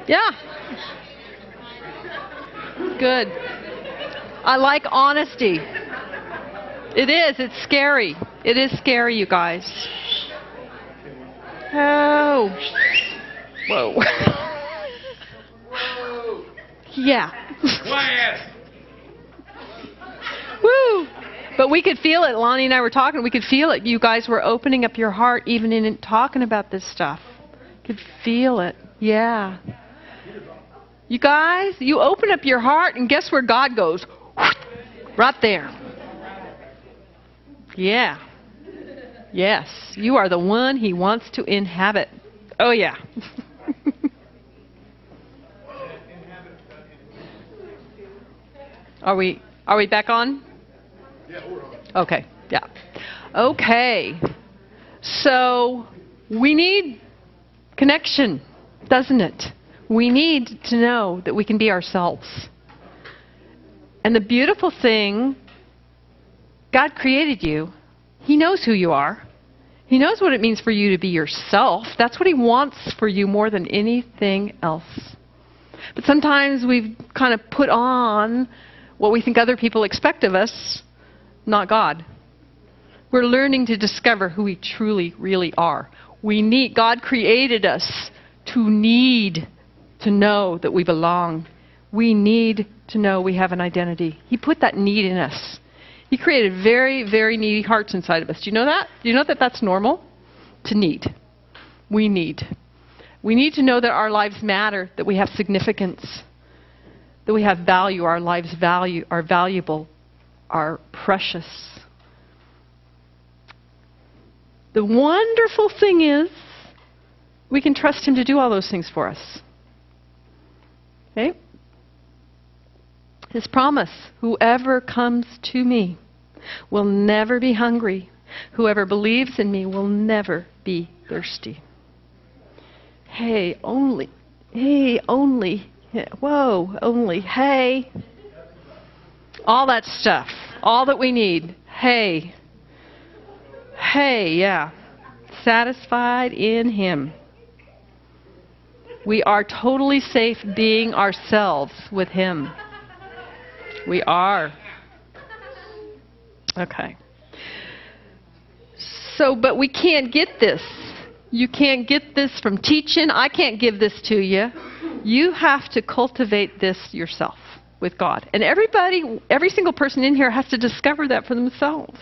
Yeah. Good. I like honesty. It is. It's scary. It is scary, you guys. Oh. Whoa. Yeah. Woo. But we could feel it. Lonnie and I were talking. We could feel it. You guys were opening up your heart even in talking about this stuff. Could feel it. Yeah. You guys, you open up your heart and guess where God goes? Right there. Yeah. Yes. You are the one He wants to inhabit. Oh, yeah. Are we back on? Yeah, we're on. Okay. Yeah. Okay. So we need connection, doesn't it? We need to know that we can be ourselves. And the beautiful thing, God created you. He knows who you are. He knows what it means for you to be yourself. That's what He wants for you more than anything else. But sometimes we've kind of put on what we think other people expect of us, not God. We're learning to discover who we truly, really are. God created us to need to know that we belong. We need to know we have an identity. He put that need in us. He created very, very needy hearts inside of us. Do you know that? Do you know that that's normal? To need. We need. We need to know that our lives matter, that we have significance, that we have value, our lives are valuable, are precious. The wonderful thing is we can trust Him to do all those things for us. Okay? His promise, whoever comes to me will never be hungry. Whoever believes in me will never be thirsty. Hey, only, hey. All that stuff, all that we need. Hey, yeah. Satisfied in Him. We are totally safe being ourselves with Him. We are. Okay. So, but we can't get this. You can't get this from teaching. I can't give this to you. You have to cultivate this yourself with God. And every single person in here has to discover that for themselves.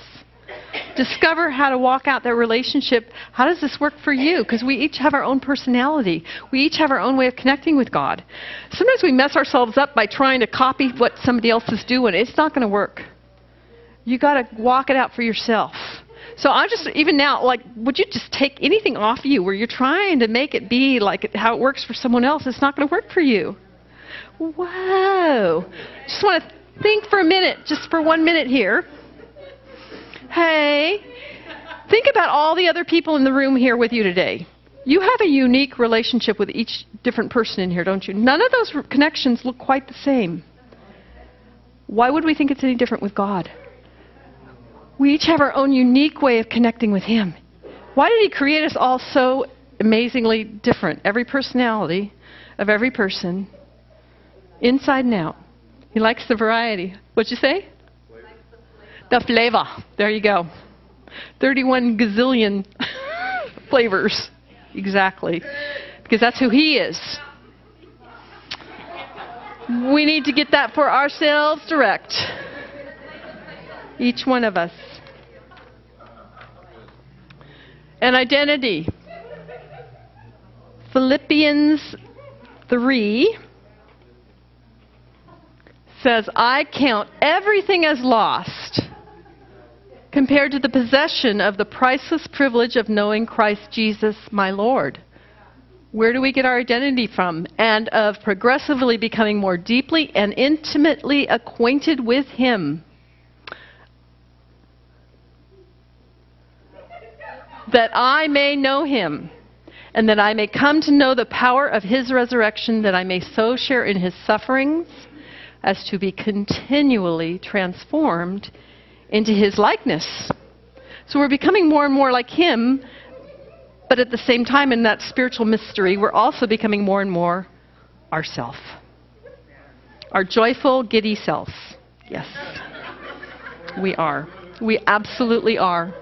Discover how to walk out that relationship. How does this work for you? Because we each have our own personality. We each have our own way of connecting with God. Sometimes we mess ourselves up by trying to copy what somebody else is doing. It's not going to work. You got to walk it out for yourself. So I'm just, even now, like, would you just take anything off you where you're trying to make it be like how it works for someone else? It's not going to work for you. Whoa. Just want to think for a minute, just for 1 minute here. Hey, think about all the other people in the room here with you today. You have a unique relationship with each different person in here, don't you? None of those connections look quite the same. Why would we think it's any different with God? We each have our own unique way of connecting with Him. Why did He create us all so amazingly different? Every personality of every person, inside and out. He likes the variety. What'd you say? The flavor. There you go. 31 gazillion flavors. Exactly. Because that's who He is. We need to get that for ourselves direct. Each one of us. An identity. Philippians 3 says, I count everything as lost compared to the possession of the priceless privilege of knowing Christ Jesus, my Lord. Where do we get our identity from? And of progressively becoming more deeply and intimately acquainted with Him. That I may know Him, and that I may come to know the power of His resurrection, that I may so share in His sufferings as to be continually transformed into His likeness. So we're becoming more and more like Him But at the same time, in that spiritual mystery, we're also becoming more and more ourself. Our joyful, giddy selves. Yes. We are. We absolutely are.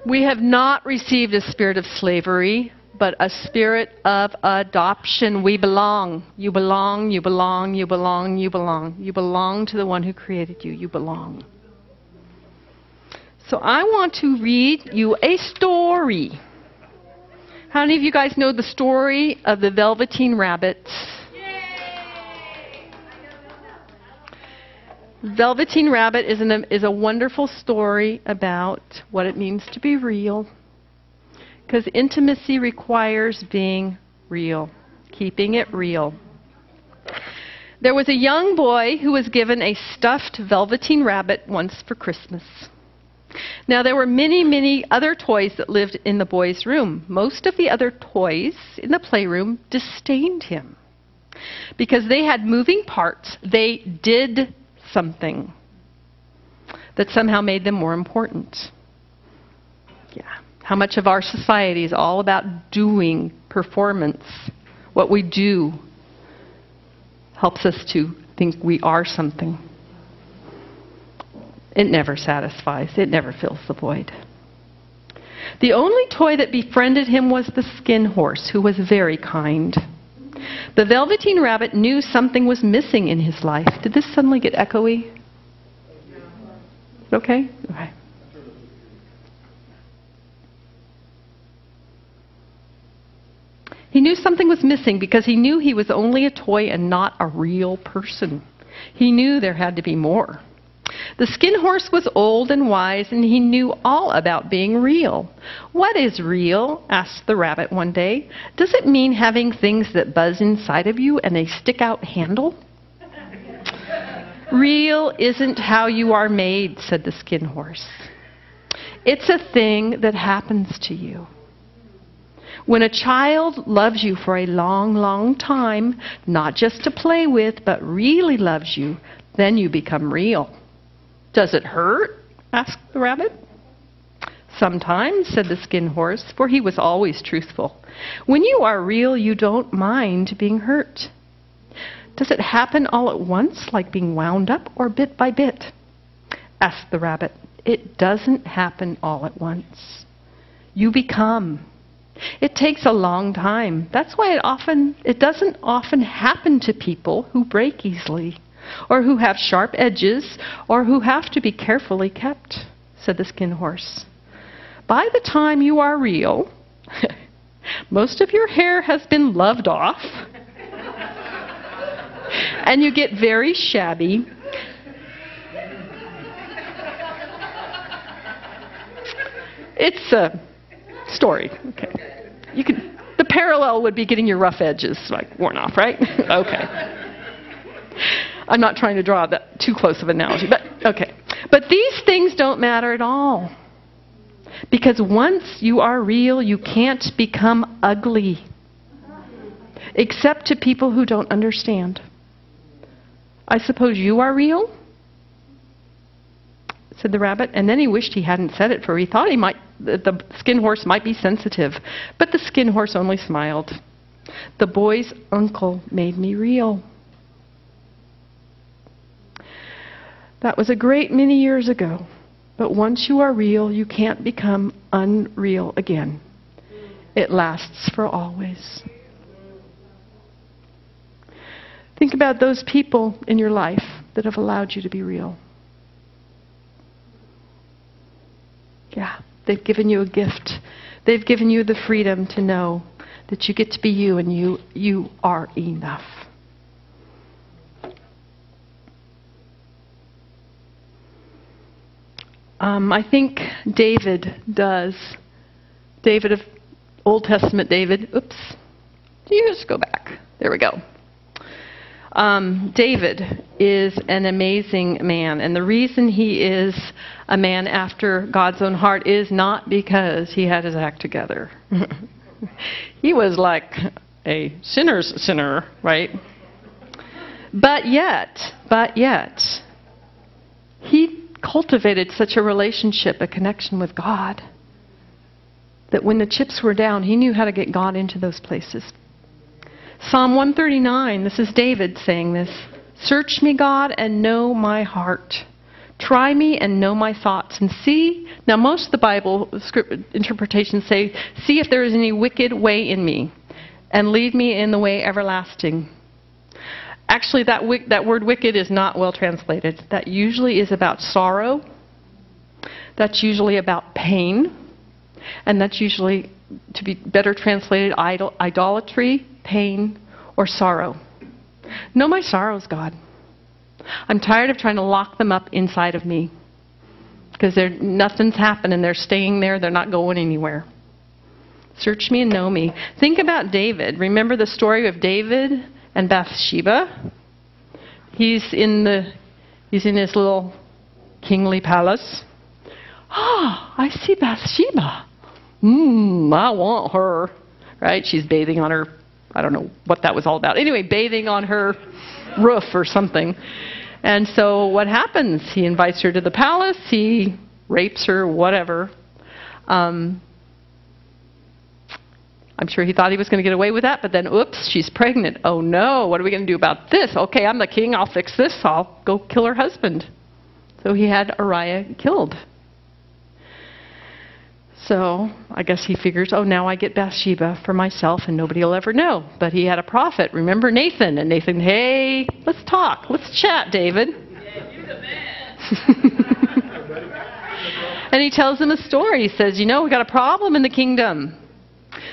We have not received a spirit of slavery, but a spirit of adoption. We belong. You belong, you belong, you belong, you belong. You belong to the one who created you. You belong. So I want to read you a story. How many of you guys know the story of the Velveteen Rabbit? Velveteen Rabbit is a wonderful story about what it means to be real. Because intimacy requires being real, keeping it real. There was a young boy who was given a stuffed velveteen rabbit once for Christmas. Now, there were many, many other toys that lived in the boy's room. Most of the other toys in the playroom disdained him because they had moving parts. They did something that somehow made them more important. Yeah. How much of our society is all about doing, performance. What we do helps us to think we are something. It never satisfies. It never fills the void. The only toy that befriended him was the skin horse, who was very kind. The Velveteen Rabbit knew something was missing in his life. Did this suddenly get echoey? Okay? Okay. He knew something was missing because he knew he was only a toy and not a real person. He knew there had to be more. The skin horse was old and wise, and he knew all about being real. "What is real?" asked the rabbit one day. "Does it mean having things that buzz inside of you and a stick-out handle?" "Real isn't how you are made," said the skin horse. "It's a thing that happens to you. When a child loves you for a long, long time, not just to play with, but really loves you, then you become real." "Does it hurt?" asked the rabbit. "Sometimes," said the skin horse, for he was always truthful. "When you are real, you don't mind being hurt." "Does it happen all at once, like being wound up, or bit by bit?" asked the rabbit. "It doesn't happen all at once. You become. It takes a long time. That's why it doesn't often happen to people who break easily, or who have sharp edges, or who have to be carefully kept," said the skin horse. "By the time you are real, most of your hair has been loved off, and you get very shabby. It's a story. Okay. The parallel would be getting your rough edges worn off, right? Okay. I'm not trying to draw that too close of an analogy, but okay. But these things don't matter at all. Because once you are real, you can't become ugly. Except to people who don't understand. "I suppose you are real?" said the rabbit, and then he wished he hadn't said it, for he thought the skin horse might be sensitive. But the skin horse only smiled. "The boy's uncle made me real." That was a great many years ago. But once you are real, you can't become unreal again. It lasts for always. Think about those people in your life that have allowed you to be real. Yeah, they've given you a gift. They've given you the freedom to know that you get to be you, and you are enough. I think David does. David of Old Testament David. Oops. Just go back. There we go. David is an amazing man, and the reason he is a man after God's own heart is not because he had his act together. He was like a sinner's sinner, right? But yet, he cultivated such a relationship, a connection with God, that when the chips were down, he knew how to get God into those places. Psalm 139, this is David saying this. Search me, God, and know my heart. Try me and know my thoughts and see. Now, most of the Bible script interpretations say, see if there is any wicked way in me and lead me in the way everlasting. Actually, that word wicked is not well translated. That usually is about sorrow. That's usually about pain. And that's usually, to be better translated, idolatry, pain, or sorrow. Know my sorrows, God. I'm tired of trying to lock them up inside of me because nothing's happening. They're staying there. They're not going anywhere. Search me and know me. Think about David. Remember the story of David and Bathsheba? He's in his little kingly palace. Ah, I see Bathsheba. I want her. Right? She's bathing on her, I don't know what that was all about. Anyway, bathing on her roof or something. And so what happens? He invites her to the palace. He rapes her, whatever. I'm sure he thought he was going to get away with that, but then, oops, she's pregnant. Oh, no, what are we going to do about this? Okay, I'm the king. I'll fix this. I'll go kill her husband. So he had Uriah killed. So I guess he figures, oh, now I get Bathsheba for myself and nobody will ever know. But he had a prophet, remember Nathan? And Nathan, hey, let's talk. Let's chat, David. Yeah, you're the man. And he tells him a story. He says, you know, we got a problem in the kingdom.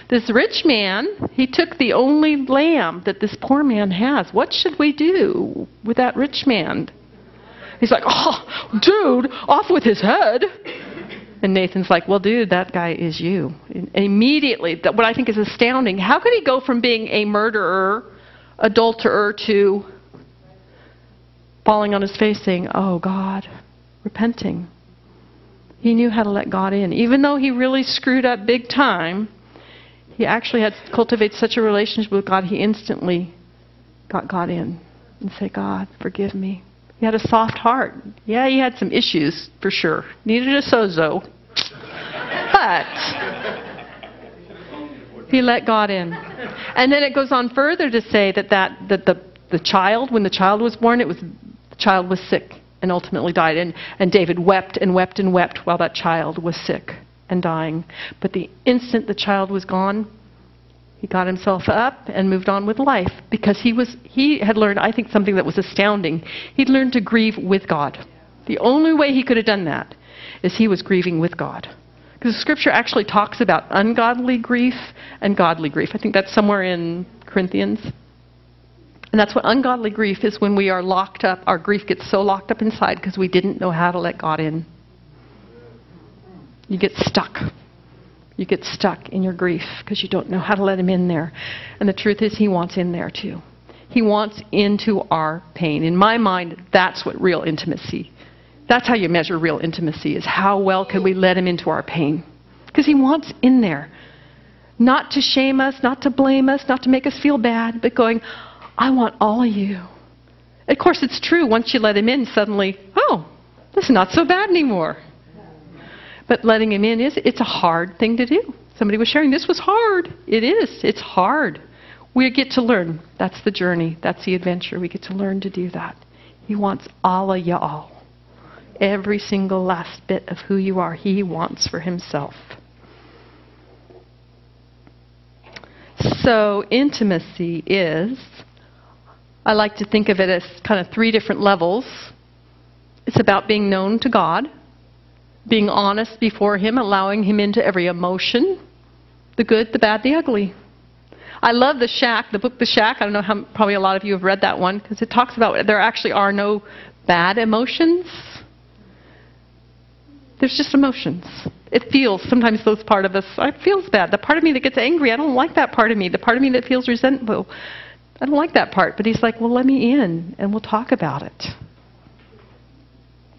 This rich man, he took the only lamb that this poor man has. What should we do with that rich man? He's like, oh, dude, off with his head. And Nathan's like, well, dude, that guy is you. And immediately, what I think is astounding, how could he go from being a murderer, adulterer, to falling on his face saying, oh, God, repenting? He knew how to let God in. Even though he really screwed up big time, he actually had to cultivate such a relationship with God, he instantly got God in and said, God, forgive me. He had a soft heart. Yeah, he had some issues, for sure. Needed a sozo. But he let God in. And then it goes on further to say that the child, when the child was born, the child was sick and ultimately died. And David wept and wept and wept while that child was sick and dying. But the instant the child was gone, he got himself up and moved on with life because he had learned, I think, something that was astounding. He'd learned to grieve with God. The only way he could have done that is he was grieving with God. Because the scripture actually talks about ungodly grief and godly grief. I think that's somewhere in Corinthians. And that's what ungodly grief is, when we are locked up. Our grief gets so locked up inside because we didn't know how to let God in. You get stuck. You get stuck in your grief because you don't know how to let him in there. And the truth is, he wants in there too. He wants into our pain. In my mind, that's what real intimacy, that's how you measure real intimacy, is how well can we let him into our pain. Because he wants in there. Not to shame us, not to blame us, not to make us feel bad, but going, I want all of you. Of course, it's true. Once you let him in, suddenly, oh, this is not so bad anymore. But letting him in, it's a hard thing to do. Somebody was sharing, this was hard. It is. It's hard. We get to learn. That's the journey. That's the adventure. We get to learn to do that. He wants all of y'all. Every single last bit of who you are, he wants for himself. So intimacy is, I like to think of it as kind of 3 different levels. It's about being known to God, being honest before him, allowing him into every emotion, the good, the bad, the ugly. I love The Shack, the book The Shack. I don't know how, probably a lot of you have read that one, because it talks about there actually are no bad emotions. There's just emotions. It feels, sometimes those part of us, it feels bad. The part of me that gets angry, I don't like that part of me. The part of me that feels resentful, I don't like that part. But he's like, well, let me in, and we'll talk about it.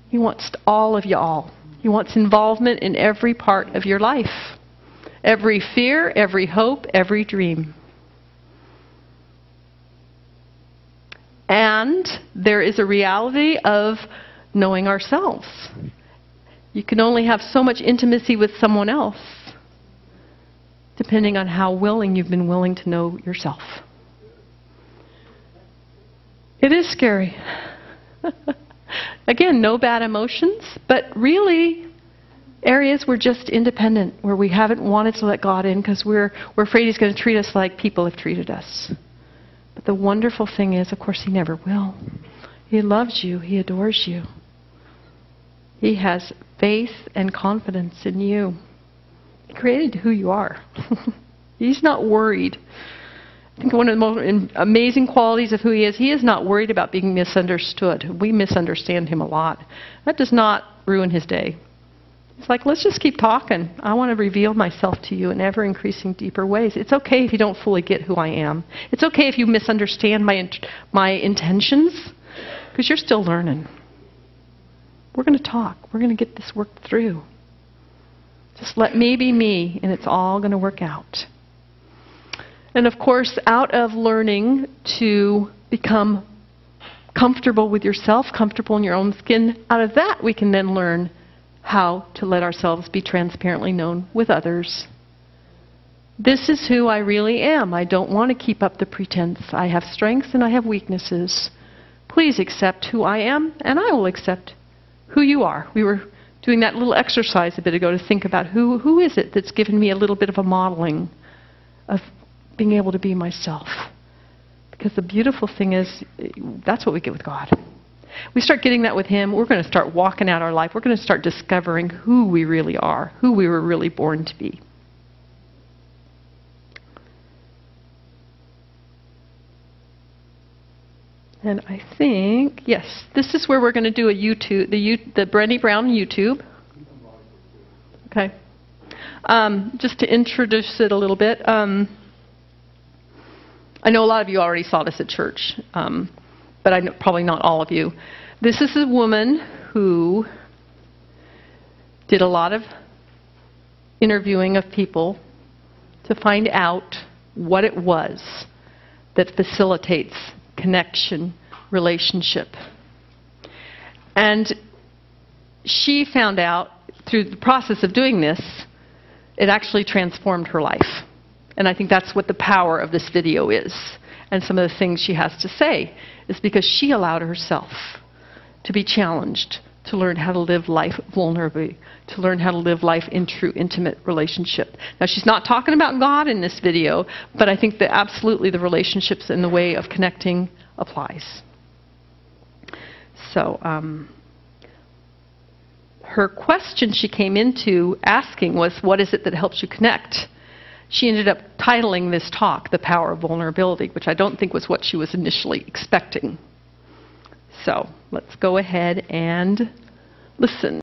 He wants all of you all. He wants involvement in every part of your life. Every fear, every hope, every dream. And there is a reality of knowing ourselves. You can only have so much intimacy with someone else. depending on how willing you've been willing to know yourself. It is scary. Again, no bad emotions, but really areas we're just independent, where we haven't wanted to let God in because we're afraid He's going to treat us like people have treated us. But the wonderful thing is, of course, He never will. He loves you. He adores you. He has faith and confidence in you. He created who you are. He's not worried. I think one of the most amazing qualities of who He is not worried about being misunderstood. We misunderstand Him a lot. That does not ruin His day. It's like, let's just keep talking. I want to reveal myself to you in ever-increasing deeper ways. It's okay if you don't fully get who I am. It's okay if you misunderstand my intentions, because you're still learning. We're going to talk. We're going to get this worked through. Just let me be me, and it's all going to work out. And of course, out of learning to become comfortable with yourself, comfortable in your own skin, out of that we can then learn how to let ourselves be transparently known with others. This is who I really am. I don't want to keep up the pretense. I have strengths and I have weaknesses. Please accept who I am, and I will accept who you are. We were doing that little exercise a bit ago to think about who is it that's given me a little bit of a modeling of being able to be myself. Because the beautiful thing is, that's what we get with God. We start getting that with Him, we're going to start walking out our life. We're going to start discovering who we really are, who we were really born to be. And I think, yes, this is where we're going to do a YouTube, the Brené Brown YouTube. Okay. Just to introduce it a little bit. I know a lot of you already saw this at church, but I know probably not all of you. This is a woman who did a lot of interviewing of people to find out what it was that facilitates connection, relationship. And she found out through the process of doing this, it actually transformed her life. And I think that's what the power of this video is. And some of the things she has to say is because she allowed herself to be challenged, to learn how to live life vulnerably, to learn how to live life in true intimate relationship. Now, she's not talking about God in this video, but I think that absolutely the relationships and the way of connecting applies. So, her question she came into asking was, what is it that helps you connect? She ended up titling this talk, The Power of Vulnerability, which I don't think was what she was initially expecting. So let's go ahead and listen.